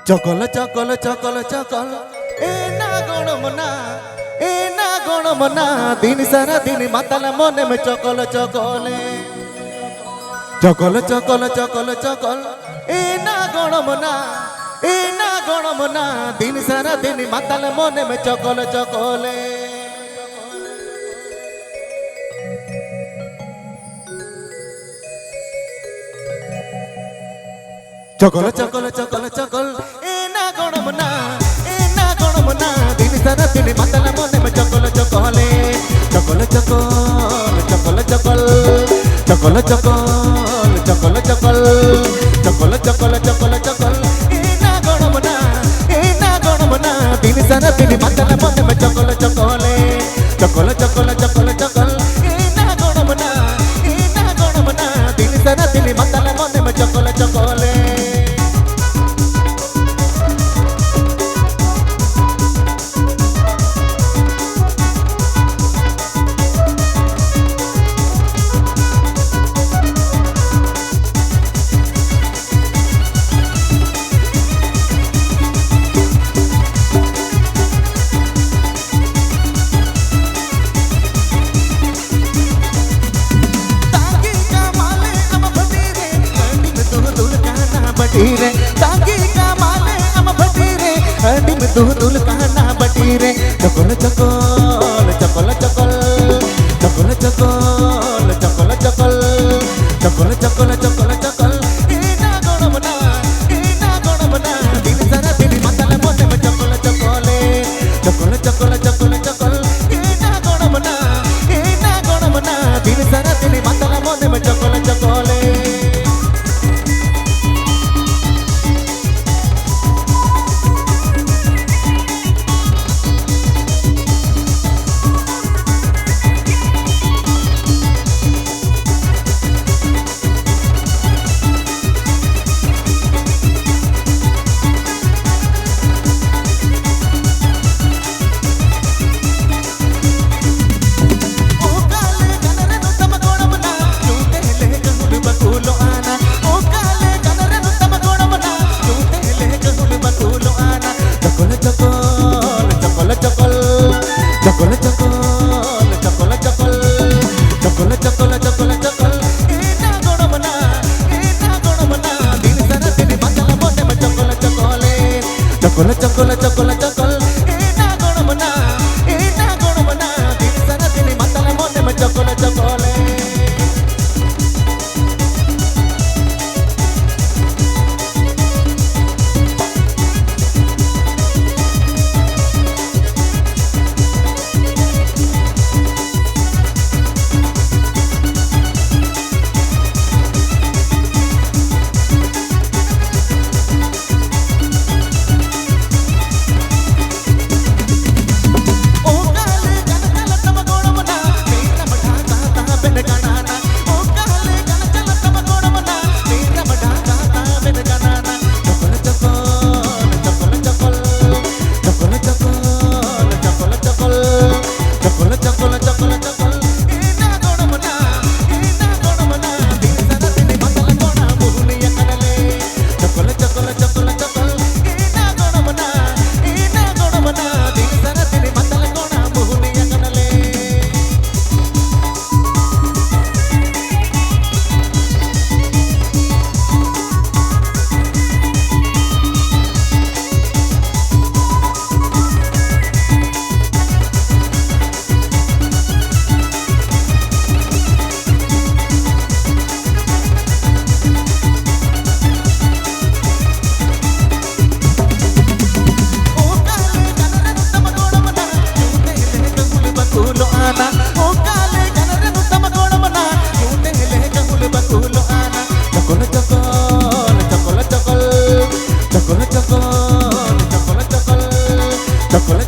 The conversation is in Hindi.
चकल चकल चकल चकल एना गणमना दिन सारा दिन माताला मने में चकल चकले चकल चकल चकल चकल एना गणमना दिन सारा दिन माताला मने में चकल चकले चकल चकल चकल चकल एना गणमना दिन सारा दिन माताला मने में चकल चकले चकल चकल चकल चकल चकल चकल चकल चकल चकल चकल चकल एना गणमना दिन सारा दिन माताला मने में चकल चकले चकल चकल चकल चकल एना गणमना दिन सारा दिन माताला मने में चकल चकले बटीरे तांगी का माले हम बटीरे हड्डी में दूल कहना बटीरे चकल चकल चकल चकल चकल चकल चकल चकल चकल चकल चकल चकल एना गणमना दिन सारा दिन माताला मने में चकल चकले चकल चकल चकल चकल एना गणमना दिन सारा दिन माताला मने में चकल चकले चकल चकल चकल चकल चकल चकल चकल एना गणमना दिन सारा दिन माताला मने में चकल चकले चकल चकल चकल चकल एना गणमना दिन सारा दिन माताला मने में चकल चकले चकल चकल चकल चकल चकल